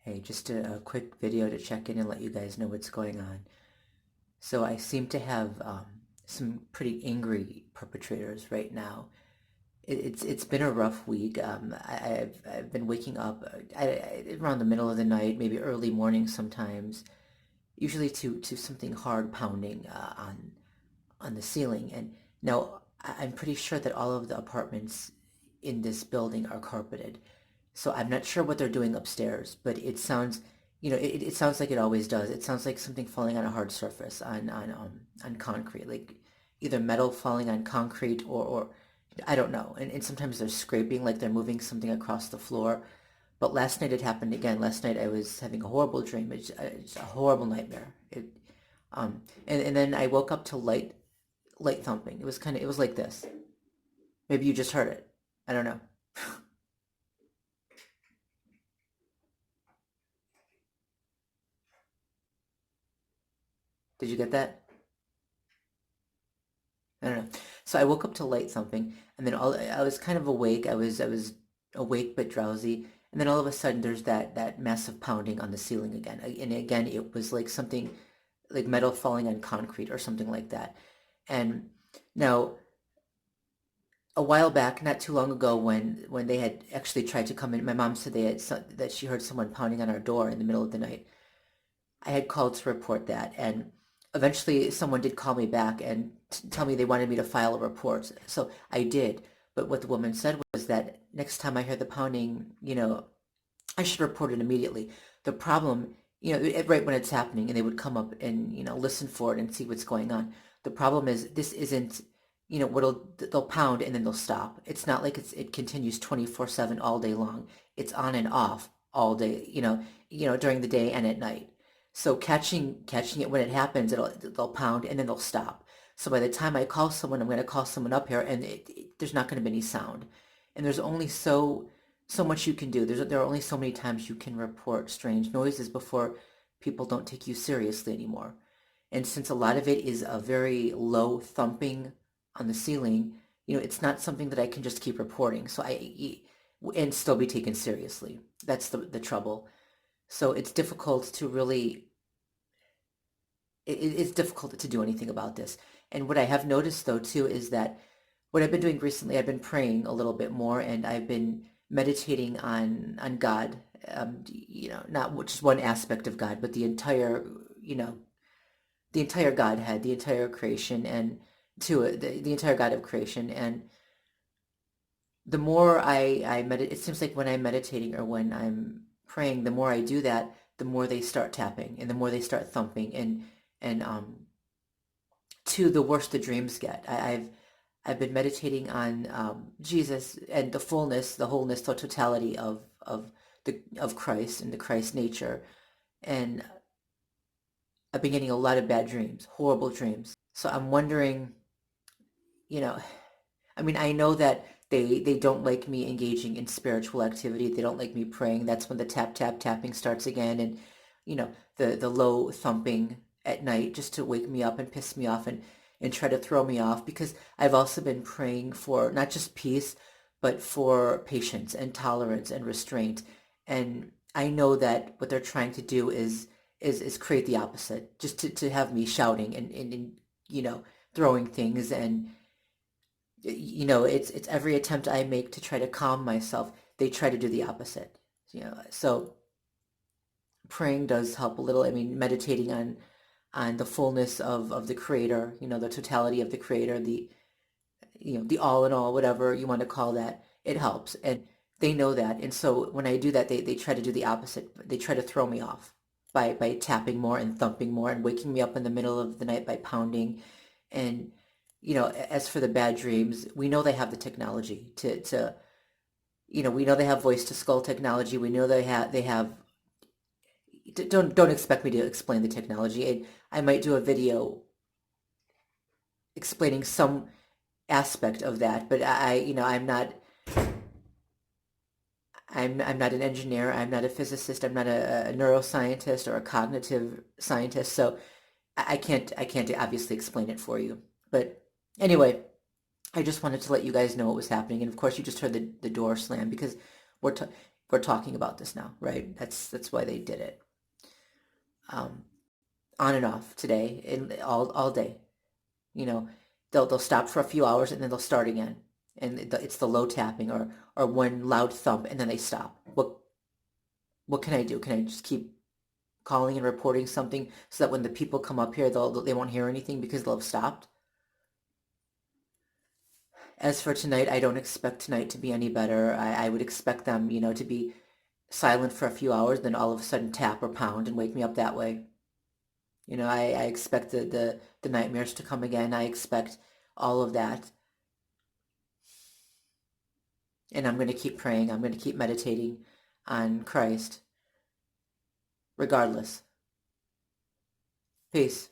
Hey, just a quick video to check in and let you guys know what's going on. So I seem to have some pretty angry perpetrators right now. It's been a rough week. I've been waking up around the middle of the night, maybe early morning sometimes, usually to something hard pounding on the ceiling. And now I'm pretty sure that all of the apartments in this building are carpeted. So I'm not sure what they're doing upstairs, but it sounds, it sounds like it always does. It sounds like something falling on a hard surface on concrete, like either metal falling on concrete or I don't know. And sometimes they're scraping like they're moving something across the floor. But last night it happened again. Last night I was having a horrible dream. It's a horrible nightmare. And then I woke up to light thumping. It was like this. Maybe you just heard it. I don't know. Did you get that? I don't know. So I woke up to light thumping, and then I was kind of awake. I was awake but drowsy, and then all of a sudden there's that massive pounding on the ceiling again. And again, it was like something like metal falling on concrete or something like that. And now a while back, not too long ago, when they had actually tried to come in, my mom said that she heard someone pounding on our door in the middle of the night. I had called to report that, and eventually someone did call me back and tell me they wanted me to file a report. So I did. But what the woman said was that next time I hear the pounding, I should report it immediately. The problem, right when it's happening, and they would come up and, listen for it and see what's going on. The problem is this isn't, they'll pound and then they'll stop. It's not like it continues 24/7 all day long. It's on and off all day, during the day and at night. So catching it when it happens, they'll pound and then they'll stop. So by the time I call someone, I'm going to call someone up here, and there's not going to be any sound. And there's only so much you can do. There are only so many times you can report strange noises before people don't take you seriously anymore. And since a lot of it is a very low thumping on the ceiling, it's not something that I can just keep reporting. And still be taken seriously. That's the trouble. So it's difficult to really it's difficult to do anything about this. And what I have noticed though too is that what I've been doing recently, I've been praying a little bit more, and I've been meditating on God. Not just one aspect of God, but you know, the entire Godhead, the entire creation, and the entire God of creation. And the more I meditate, it seems like when I'm meditating or when I'm praying, the more I do that, the more they start tapping and the more they start thumping, and the worse the dreams get. I've been meditating on Jesus and the fullness, the wholeness, the totality of Christ and the Christ nature, and I've been getting a lot of bad dreams, horrible dreams. So I'm wondering, you know, I mean, I know that they don't like me engaging in spiritual activity. They don't like me praying. That's when the tapping starts again, and the low thumping at night just to wake me up and piss me off and try to throw me off, because I've also been praying for not just peace, but for patience and tolerance and restraint. And I know that what they're trying to do is create the opposite, just to have me shouting and throwing things. And it's every attempt I make to try to calm myself, they try to do the opposite. So praying does help a little. I mean, meditating on the fullness of the creator, the totality of the creator, the all in all, whatever you want to call that, it helps. And they know that. And so when I do that, they try to do the opposite. They try to throw me off by tapping more and thumping more and waking me up in the middle of the night by pounding. And as for the bad dreams, we know they have the technology to we know they have voice to skull technology. We know they have don't expect me to explain the technology. I might do a video explaining some aspect of that, but I'm not an engineer. I'm not a physicist. I'm not a neuroscientist or a cognitive scientist. So I can't obviously explain it for you. But anyway, I just wanted to let you guys know what was happening. And of course, you just heard the door slam, because we're we're talking about this now, right? That's why they did it. Um, on and off today, and all day. You know, they'll stop for a few hours and then they'll start again, and it's the low tapping or one loud thump and then they stop. What can I do? Can I just keep calling and reporting something so that when the people come up here, they won't hear anything because they'll have stopped? As for tonight, I don't expect tonight to be any better. I would expect them, to be silent for a few hours, then all of a sudden tap or pound and wake me up that way. I expect the nightmares to come again. I expect all of that. And I'm going to keep praying. I'm going to keep meditating on Christ regardless. Peace.